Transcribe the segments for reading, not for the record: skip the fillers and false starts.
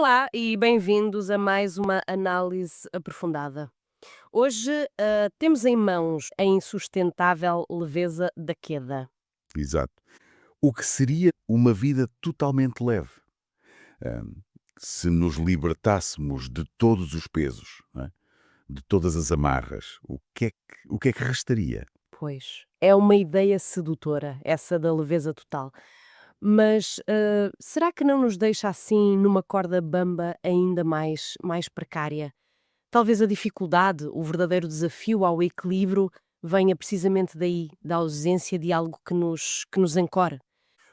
Olá e bem-vindos a mais uma análise aprofundada. Hoje temos em mãos a insustentável leveza da queda. Exato. O que seria uma vida totalmente leve, hã, se nos libertássemos de todos os pesos, não é, de todas as amarras, o que é que restaria? Pois, é uma ideia sedutora, essa da leveza total. Mas será que não nos deixa assim numa corda bamba ainda mais precária? Talvez a dificuldade, o verdadeiro desafio ao equilíbrio, venha precisamente daí, da ausência de algo que nos ancore.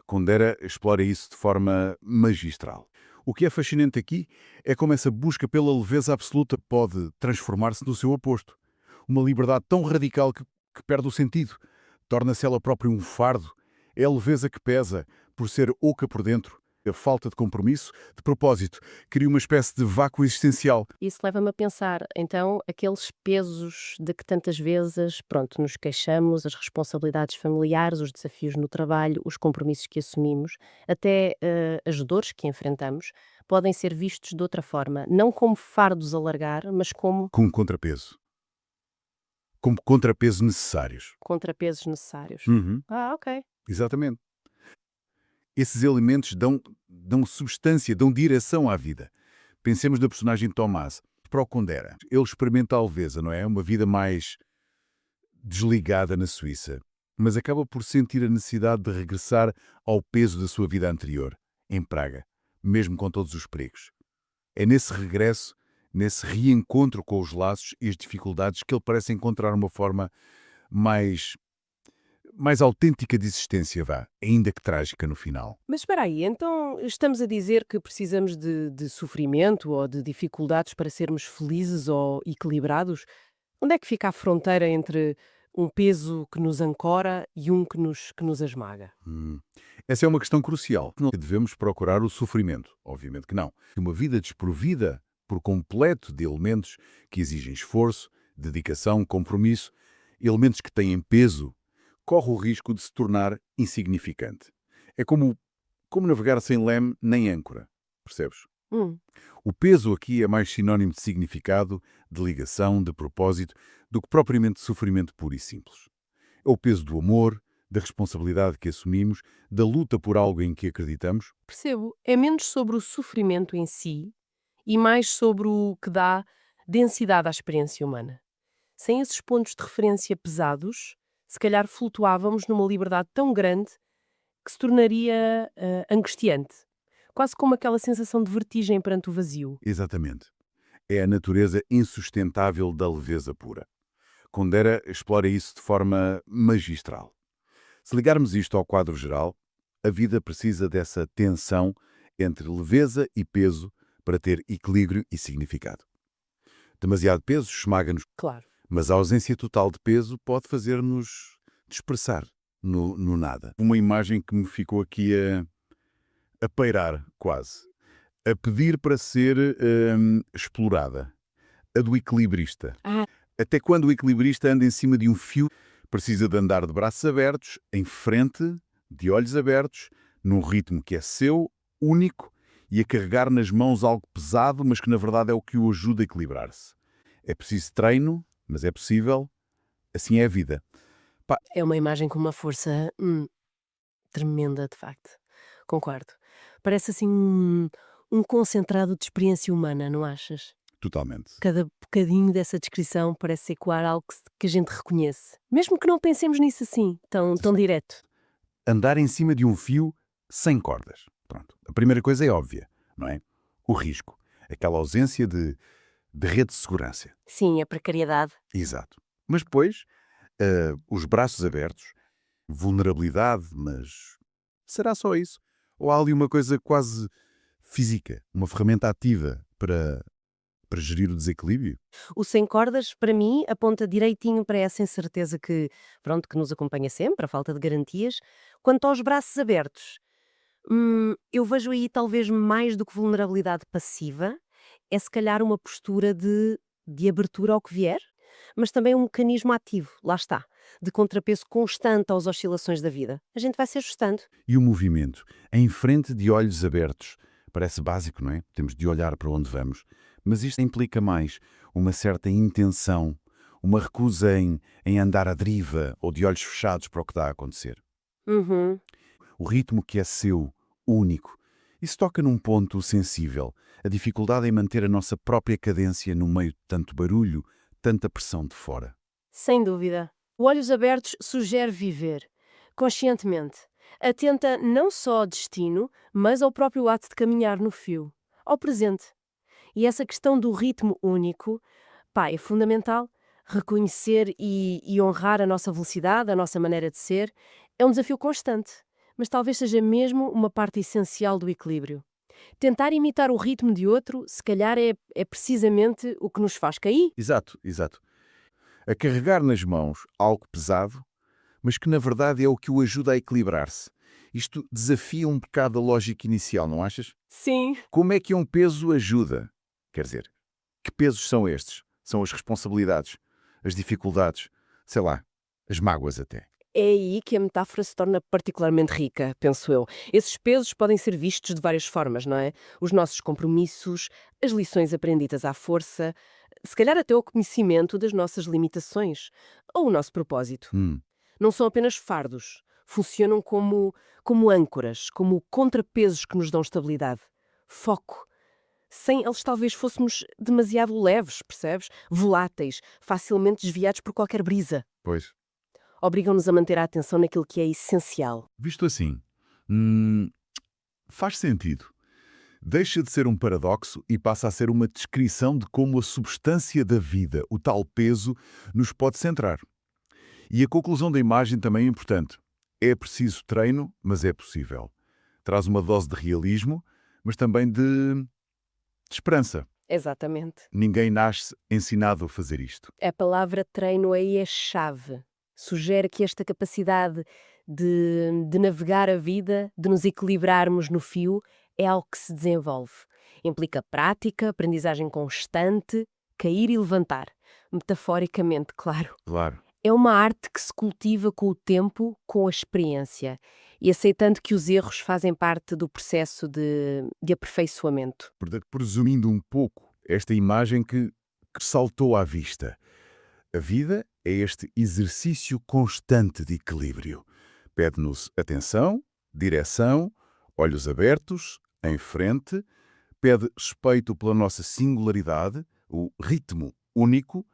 Kundera explora isso de forma magistral. O que é fascinante aqui é como essa busca pela leveza absoluta pode transformar-se no seu oposto. Uma liberdade tão radical que perde o sentido. Torna-se ela própria um fardo. É a leveza que pesa, por ser oca por dentro. A falta de compromisso, de propósito, cria uma espécie de vácuo existencial. Isso leva-me a pensar, então, aqueles pesos de que tantas vezes, pronto, nos queixamos, as responsabilidades familiares, os desafios no trabalho, os compromissos que assumimos, até as dores que enfrentamos, podem ser vistos de outra forma, não como fardos a largar, mas como Com um contrapeso. Como contrapesos necessários. contrapesos necessários. Uhum, Ah, ok. exatamente. Esses elementos dão substância, dão direção à vida. Pensemos na personagem Tomás, para o Kundera. Ele experimenta a leveza, não é? Uma vida mais desligada na Suíça, mas acaba por sentir a necessidade de regressar ao peso da sua vida anterior, em Praga, mesmo com todos os perigos. É nesse regresso, nesse reencontro com os laços e as dificuldades que ele parece encontrar uma forma mais, mais autêntica de existência, vá, ainda que trágica no final. Mas espera aí, então estamos a dizer que precisamos de sofrimento ou de dificuldades para sermos felizes ou equilibrados? Onde é que fica a fronteira entre um peso que nos ancora e um que nos esmaga? Hum. Essa é uma questão crucial. Não devemos procurar o sofrimento. Obviamente que não. Uma vida desprovida por completo de elementos que exigem esforço, dedicação, compromisso, elementos que têm peso, corre o risco de se tornar insignificante. É como navegar sem leme nem âncora. Percebes? Hum, O peso aqui é mais sinónimo de significado, de ligação, de propósito, do que propriamente de sofrimento puro e simples. É o peso do amor, da responsabilidade que assumimos, da luta por algo em que acreditamos. percebo. É menos sobre o sofrimento em si e mais sobre o que dá densidade à experiência humana. Sem esses pontos de referência pesados, se calhar flutuávamos numa liberdade tão grande que se tornaria angustiante. Quase como aquela sensação de vertigem perante o vazio. Exatamente. É a natureza insustentável da leveza pura. Kundera explora isso de forma magistral. Se ligarmos isto ao quadro geral, a vida precisa dessa tensão entre leveza e peso para ter equilíbrio e significado. Demasiado peso esmaga-nos, Claro. mas a ausência total de peso pode fazer-nos dispersar no nada. Uma imagem que me ficou aqui a pairar, quase, a pedir para ser explorada. A do equilibrista. Ah, Até quando o equilibrista anda em cima de um fio, precisa de andar de braços abertos, em frente, de olhos abertos, num ritmo que é seu, único, e a carregar nas mãos algo pesado, mas que na verdade é o que o ajuda a equilibrar-se. É preciso treino, mas é possível. Assim é a vida. Pá, é uma imagem com uma força tremenda, de facto. Concordo. Parece assim um concentrado de experiência humana, não achas? totalmente. Cada bocadinho dessa descrição parece ecoar algo que a gente reconhece. Mesmo que não pensemos nisso assim, tão direto. Andar em cima de um fio sem cordas. Pronto. A primeira coisa é óbvia, não é? O risco. Aquela ausência de rede de segurança. Sim, a precariedade. Exato. Mas depois, os braços abertos, vulnerabilidade, mas será só isso? Ou há ali uma coisa quase física, uma ferramenta ativa para gerir o desequilíbrio? O sem cordas, para mim, aponta direitinho para essa incerteza que, pronto, que nos acompanha sempre, a falta de garantias. Quanto aos braços abertos, eu vejo aí talvez mais do que vulnerabilidade passiva, é se calhar uma postura de abertura ao que vier, mas também um mecanismo ativo, lá está, de contrapeso constante às oscilações da vida. A gente vai se ajustando. E o movimento, em frente de olhos abertos, Parece básico, não é? Temos de olhar para onde vamos. Mas isto implica mais uma certa intenção, uma recusa em andar à deriva ou de olhos fechados para o que está a acontecer. Uhum. O ritmo que é seu, único. Isso toca num ponto sensível, a dificuldade em manter a nossa própria cadência no meio de tanto barulho, tanta pressão de fora. Sem dúvida. O Olhos Abertos sugere viver, conscientemente, atenta não só ao destino, mas ao próprio ato de caminhar no fio, ao presente. E essa questão do ritmo único, pá, é fundamental. Reconhecer e honrar a nossa velocidade, a nossa maneira de ser, é um desafio constante, mas talvez seja mesmo uma parte essencial do equilíbrio. Tentar imitar o ritmo de outro, se calhar, é precisamente o que nos faz cair. Exato, exato. A carregar nas mãos algo pesado, mas que na verdade é o que o ajuda a equilibrar-se. Isto desafia um bocado a lógica inicial, não achas? Sim. Como é que um peso ajuda? Quer dizer, que pesos são estes? São as responsabilidades, as dificuldades, sei lá, as mágoas até. É aí que a metáfora se torna particularmente rica, penso eu. Esses pesos podem ser vistos de várias formas, não é? Os nossos compromissos, as lições aprendidas à força, se calhar até o conhecimento das nossas limitações ou o nosso propósito. Hum, Não são apenas fardos, funcionam como âncoras, como contrapesos que nos dão estabilidade, foco. Sem eles talvez fôssemos demasiado leves, percebes? Voláteis, facilmente desviados por qualquer brisa. pois. Obrigam-nos a manter a atenção naquilo que é essencial. Visto assim, hum, faz sentido. Deixa de ser um paradoxo e passa a ser uma descrição de como a substância da vida, o tal peso, nos pode centrar. E a conclusão da imagem também é importante. É preciso treino, mas é possível. Traz uma dose de realismo, mas também de esperança. Exatamente. Ninguém nasce ensinado a fazer isto. A palavra treino aí é chave. Sugere que esta capacidade de navegar a vida, de nos equilibrarmos no fio, é algo que se desenvolve. Implica prática, aprendizagem constante, cair e levantar. Metaforicamente, claro. Claro. É uma arte que se cultiva com o tempo, com a experiência e aceitando que os erros fazem parte do processo de aperfeiçoamento. Portanto, presumindo um pouco esta imagem que saltou à vista. A vida é este exercício constante de equilíbrio. Pede-nos atenção, direção, olhos abertos, em frente, pede respeito pela nossa singularidade, o ritmo único,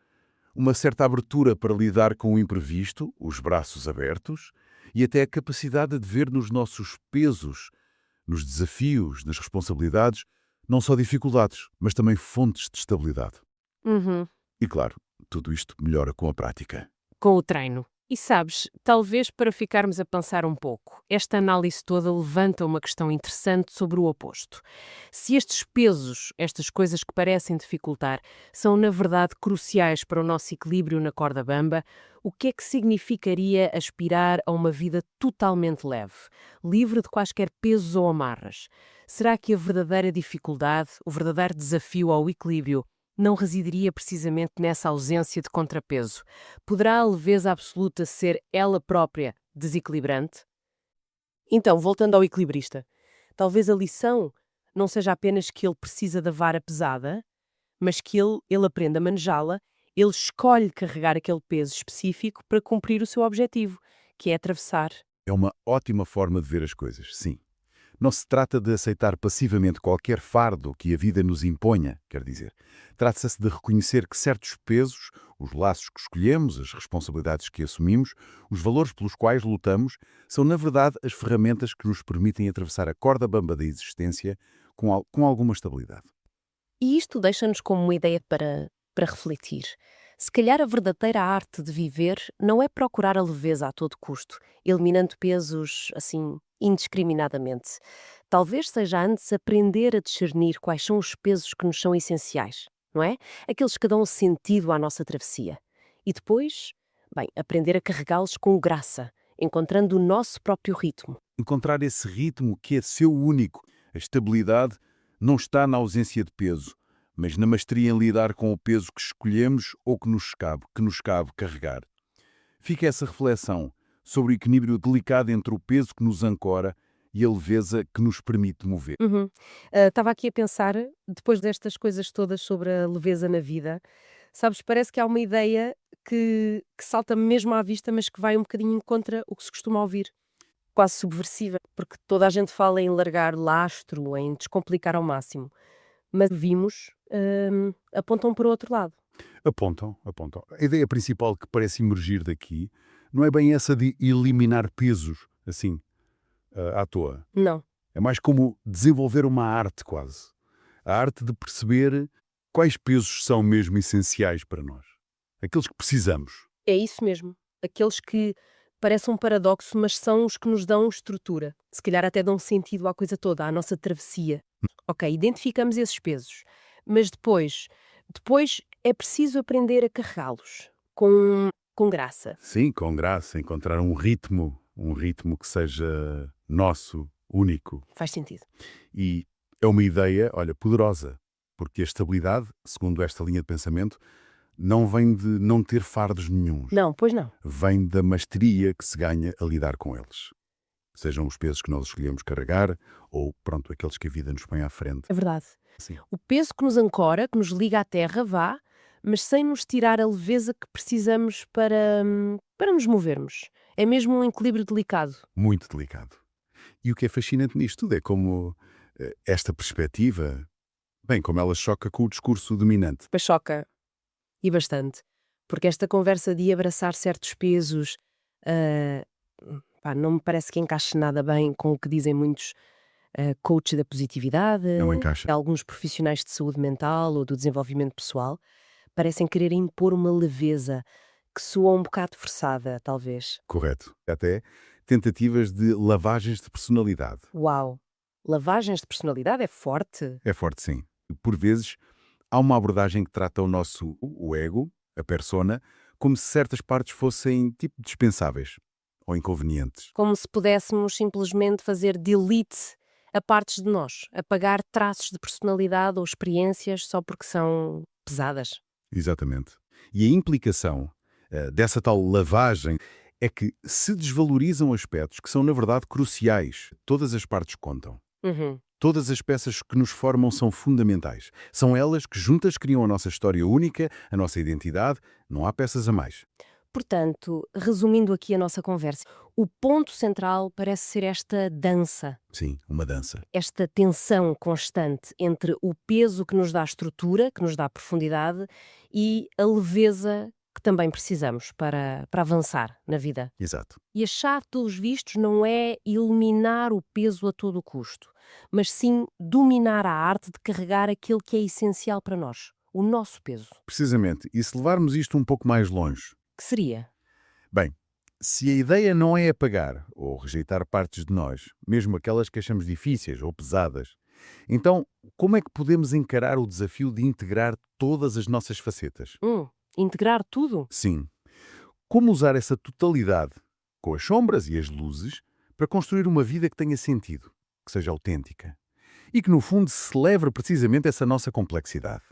uma certa abertura para lidar com o imprevisto, os braços abertos, e até a capacidade de ver nos nossos pesos, nos desafios, nas responsabilidades, não só dificuldades, mas também fontes de estabilidade. Uhum. E claro, tudo isto melhora com a prática. Com o treino. E sabes, talvez para ficarmos a pensar um pouco, esta análise toda levanta uma questão interessante sobre o oposto. Se estes pesos, estas coisas que parecem dificultar, são na verdade cruciais para o nosso equilíbrio na corda bamba, o que é que significaria aspirar a uma vida totalmente leve, livre de quaisquer pesos ou amarras? Será que a verdadeira dificuldade, o verdadeiro desafio ao equilíbrio, não residiria precisamente nessa ausência de contrapeso? Poderá a leveza absoluta ser ela própria desequilibrante? Então, voltando ao equilibrista, talvez a lição não seja apenas que ele precisa da vara pesada, mas que ele aprenda a manejá-la, ele escolhe carregar aquele peso específico para cumprir o seu objetivo, que é atravessar. É uma ótima forma de ver as coisas, sim. Não se trata de aceitar passivamente qualquer fardo que a vida nos imponha, quer dizer. Trata-se de reconhecer que certos pesos, os laços que escolhemos, as responsabilidades que assumimos, os valores pelos quais lutamos, são na verdade as ferramentas que nos permitem atravessar a corda bamba da existência com alguma estabilidade. E isto deixa-nos como uma ideia para refletir. Se calhar a verdadeira arte de viver não é procurar a leveza a todo custo, eliminando pesos, assim, indiscriminadamente. Talvez seja antes aprender a discernir quais são os pesos que nos são essenciais, não é? Aqueles que dão sentido à nossa travessia. E depois, bem, aprender a carregá-los com graça, encontrando o nosso próprio ritmo. Encontrar esse ritmo que é seu único. A estabilidade não está na ausência de peso, mas na maestria em lidar com o peso que escolhemos ou que nos cabe carregar. Fica essa reflexão sobre o equilíbrio delicado entre o peso que nos ancora e a leveza que nos permite mover. Uhum. Estava aqui a pensar, depois destas coisas todas sobre a leveza na vida, sabes, parece que há uma ideia que salta mesmo à vista, mas que vai um bocadinho contra o que se costuma ouvir. Quase subversiva, porque toda a gente fala em largar lastro, em descomplicar ao máximo. Mas vimos, apontam para o outro lado. Apontam, apontam. A ideia principal que parece emergir daqui não é bem essa de eliminar pesos, assim, à toa. Não, É mais como desenvolver uma arte quase. A arte de perceber quais pesos são mesmo essenciais para nós. Aqueles que precisamos. é isso mesmo. Aqueles que parecem um paradoxo, mas são os que nos dão estrutura. Se calhar até dão sentido à coisa toda, à nossa travessia. Ok, identificamos esses pesos, mas depois é preciso aprender a carregá-los com graça. Sim, com graça, encontrar um ritmo que seja nosso, único. Faz sentido. E é uma ideia, olha, poderosa, porque a estabilidade, segundo esta linha de pensamento, não vem de não ter fardos nenhuns. Não, pois não. Vem da maestria que se ganha a lidar com eles. Sejam os pesos que nós escolhemos carregar ou, pronto, aqueles que a vida nos põe à frente. É verdade. Sim, O peso que nos ancora, que nos liga à terra, vá, mas sem nos tirar a leveza que precisamos para nos movermos. É mesmo um equilíbrio delicado. muito delicado. E o que é fascinante nisto tudo é como esta perspectiva, bem, como ela choca com o discurso dominante. Pois choca, e bastante. Porque esta conversa de abraçar certos pesos, ah, pá, não me parece que encaixe nada bem com o que dizem muitos coaches da positividade, Não encaixa. alguns profissionais de saúde mental ou do desenvolvimento pessoal, parecem querer impor uma leveza que soa um bocado forçada, talvez. Correto. Até tentativas de lavagens de personalidade. Uau! Lavagens de personalidade é forte. É forte, sim. Por vezes, há uma abordagem que trata o nosso o ego, a persona, como se certas partes fossem tipo dispensáveis ou inconvenientes. Como se pudéssemos simplesmente fazer delete a partes de nós, apagar traços de personalidade ou experiências só porque são pesadas. Exatamente. E a implicação dessa tal lavagem é que se desvalorizam aspectos que são, na verdade, cruciais. Todas as partes contam. Uhum. Todas as peças que nos formam são fundamentais. São elas que juntas criam a nossa história única, a nossa identidade. Não há peças a mais. Portanto, resumindo aqui a nossa conversa, o ponto central parece ser esta dança, Sim, uma dança. esta tensão constante entre o peso que nos dá estrutura, que nos dá profundidade, e a leveza que também precisamos para avançar na vida. Exato. E a chave dos vistos não é eliminar o peso a todo o custo, mas sim dominar a arte de carregar aquilo que é essencial para nós, o nosso peso. Precisamente. E se levarmos isto um pouco mais longe? Que seria? Bem, se a ideia não é apagar ou rejeitar partes de nós, mesmo aquelas que achamos difíceis ou pesadas, então como é que podemos encarar o desafio de integrar todas as nossas facetas? Integrar tudo? Sim. Como usar essa totalidade, com as sombras e as luzes, para construir uma vida que tenha sentido, que seja autêntica e que, no fundo, celebre precisamente essa nossa complexidade,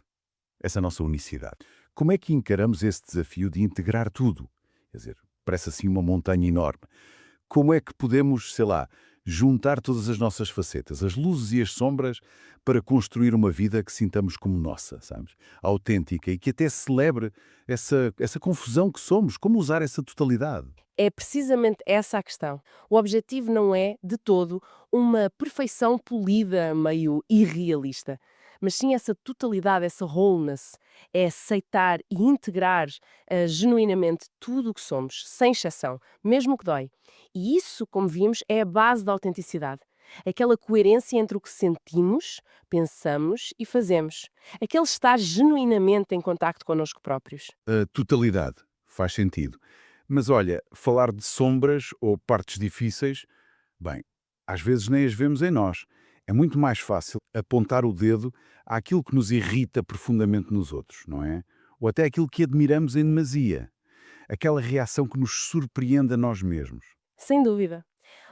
essa nossa unicidade. Como é que encaramos esse desafio de integrar tudo? Quer dizer, parece assim uma montanha enorme. Como é que podemos, sei lá, juntar todas as nossas facetas, as luzes e as sombras, para construir uma vida que sintamos como nossa, sabes? Autêntica e que até celebre essa confusão que somos. Como usar essa totalidade? É precisamente essa a questão. O objetivo não é, de todo, uma perfeição polida, meio irrealista, mas sim essa totalidade, essa wholeness, é aceitar e integrar genuinamente tudo o que somos, sem exceção, mesmo o que dói. E isso, como vimos, é a base da autenticidade. Aquela coerência entre o que sentimos, pensamos e fazemos. Aquele estar genuinamente em contacto connosco próprios. A totalidade. Faz sentido. Mas olha, falar de sombras ou partes difíceis, bem, às vezes nem as vemos em nós. É muito mais fácil apontar o dedo àquilo que nos irrita profundamente nos outros, não é? Ou até aquilo que admiramos em demasia. Aquela reação que nos surpreende a nós mesmos. Sem dúvida.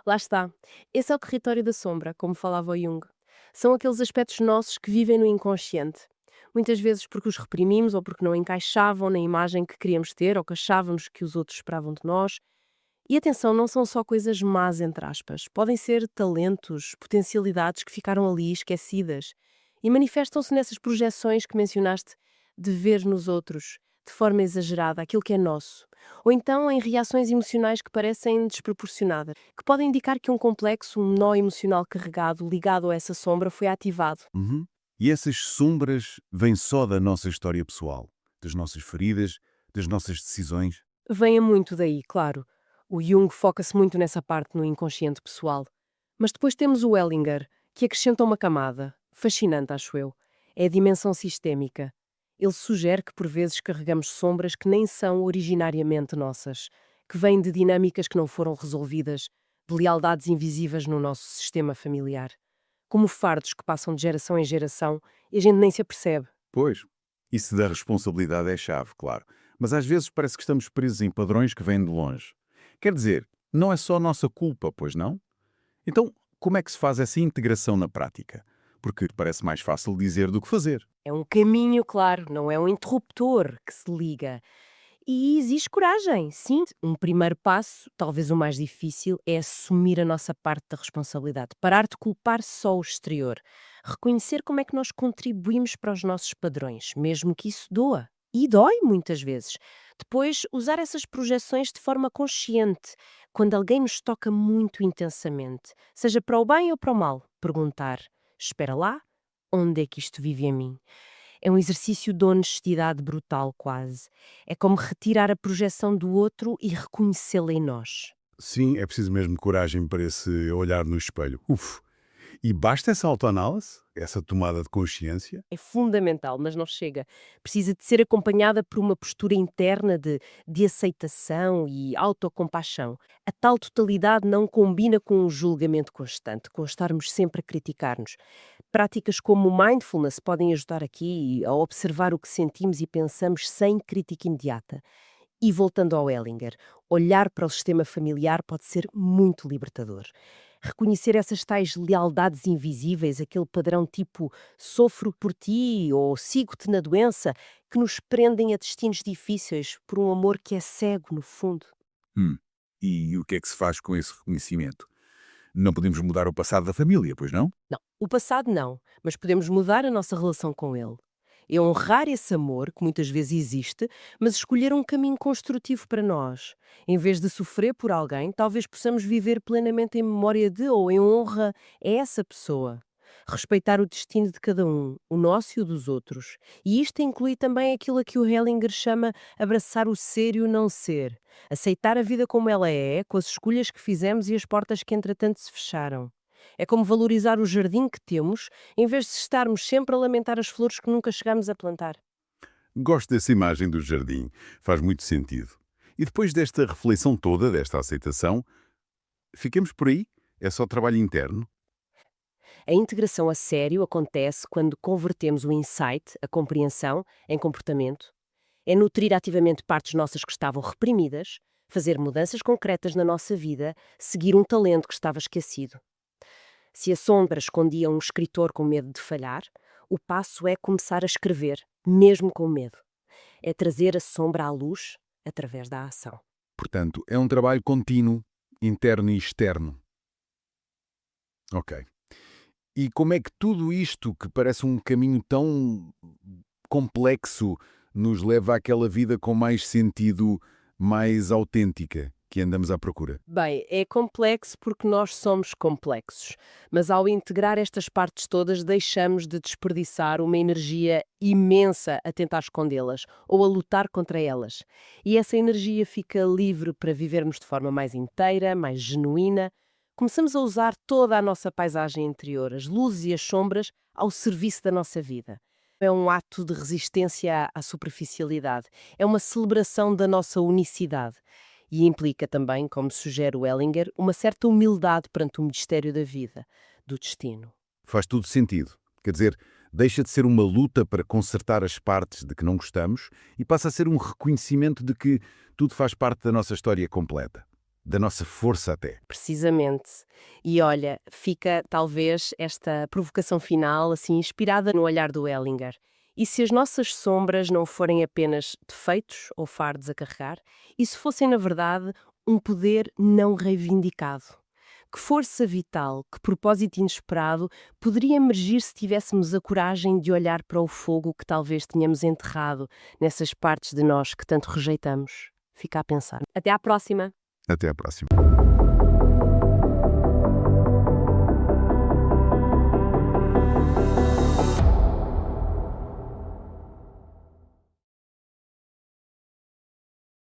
Lá está. Esse é o território da sombra, como falava o Jung. São aqueles aspectos nossos que vivem no inconsciente. Muitas vezes porque os reprimimos ou porque não encaixavam na imagem que queríamos ter ou que achávamos que os outros esperavam de nós. E atenção, não são só coisas más, entre aspas. Podem ser talentos, potencialidades que ficaram ali esquecidas e manifestam-se nessas projeções que mencionaste de ver nos outros, de forma exagerada, aquilo que é nosso. Ou então em reações emocionais que parecem desproporcionadas, que podem indicar que um complexo, um nó emocional carregado, ligado a essa sombra, foi ativado. Uhum. E essas sombras vêm só da nossa história pessoal, das nossas feridas, das nossas decisões. Venha muito daí, claro. O Jung foca-se muito nessa parte no inconsciente pessoal. Mas depois temos o Ellinger, que acrescenta uma camada. Fascinante, acho eu. É a dimensão sistémica. Ele sugere que por vezes carregamos sombras que nem são originariamente nossas, que vêm de dinâmicas que não foram resolvidas, de lealdades invisíveis no nosso sistema familiar. Como fardos que passam de geração em geração e a gente nem se apercebe. Pois, isso da responsabilidade é chave, claro. Mas às vezes parece que estamos presos em padrões que vêm de longe. Quer dizer, não é só nossa culpa, pois não? Então, como é que se faz essa integração na prática? Porque parece mais fácil dizer do que fazer. É um caminho, claro, não é um interruptor que se liga. E exige coragem, sim. Um primeiro passo, talvez o mais difícil, é assumir a nossa parte da responsabilidade. Parar de culpar só o exterior. Reconhecer como é que nós contribuímos para os nossos padrões, mesmo que isso doa. E dói muitas vezes. Depois, usar essas projeções de forma consciente, quando alguém nos toca muito intensamente, seja para o bem ou para o mal. Perguntar: espera lá, onde é que isto vive em mim? É um exercício de honestidade brutal, quase. É como retirar a projeção do outro e reconhecê-la em nós. Sim, é preciso mesmo coragem para esse olhar no espelho. Uf! E basta essa autoanálise, essa tomada de consciência? É fundamental, mas não chega. Precisa de ser acompanhada por uma postura interna de aceitação e autocompaixão. A tal totalidade não combina com um julgamento constante, com estarmos sempre a criticar-nos. Práticas como o mindfulness podem ajudar aqui a observar o que sentimos e pensamos sem crítica imediata. E voltando ao Ellinger, olhar para o sistema familiar pode ser muito libertador. Reconhecer essas tais lealdades invisíveis, aquele padrão tipo sofro por ti ou sigo-te na doença, que nos prendem a destinos difíceis por um amor que é cego no fundo. Hum. E o que é que se faz com esse reconhecimento? Não podemos mudar o passado da família, pois não? Não, o passado não, mas podemos mudar a nossa relação com ele. É honrar esse amor, que muitas vezes existe, mas escolher um caminho construtivo para nós. Em vez de sofrer por alguém, talvez possamos viver plenamente em memória de ou em honra a essa pessoa. Respeitar o destino de cada um, o nosso e o dos outros. E isto inclui também aquilo a que o Hellinger chama abraçar o ser e o não ser. Aceitar a vida como ela é, com as escolhas que fizemos e as portas que entretanto se fecharam. É como valorizar o jardim que temos, em vez de estarmos sempre a lamentar as flores que nunca chegamos a plantar. Gosto dessa imagem do jardim. Faz muito sentido. E depois desta reflexão toda, desta aceitação, fiquemos por aí? É só trabalho interno? A integração a sério acontece quando convertemos o insight, a compreensão, em comportamento. É nutrir ativamente partes nossas que estavam reprimidas, fazer mudanças concretas na nossa vida, seguir um talento que estava esquecido. Se a sombra escondia um escritor com medo de falhar, o passo é começar a escrever, mesmo com medo. É trazer a sombra à luz através da ação. Portanto, é um trabalho contínuo, interno e externo. Ok. E como é que tudo isto, que parece um caminho tão complexo, nos leva àquela vida com mais sentido, mais autêntica, que andamos à procura? Bem, é complexo porque nós somos complexos, mas ao integrar estas partes todas, deixamos de desperdiçar uma energia imensa a tentar escondê-las ou a lutar contra elas. E essa energia fica livre para vivermos de forma mais inteira, mais genuína. Começamos a usar toda a nossa paisagem interior, as luzes e as sombras, ao serviço da nossa vida. É um ato de resistência à superficialidade. É uma celebração da nossa unicidade. E implica também, como sugere o Ellinger, uma certa humildade perante o mistério da vida, do destino. Faz tudo sentido. Quer dizer, deixa de ser uma luta para consertar as partes de que não gostamos e passa a ser um reconhecimento de que tudo faz parte da nossa história completa. Da nossa força até. Precisamente. E olha, fica talvez esta provocação final assim inspirada no olhar do Ellinger. E se as nossas sombras não forem apenas defeitos ou fardos a carregar, e se fossem, na verdade, um poder não reivindicado. Que força vital, que propósito inesperado poderia emergir se tivéssemos a coragem de olhar para o fogo que talvez tenhamos enterrado nessas partes de nós que tanto rejeitamos? Fica a pensar. Até à próxima! Até à próxima.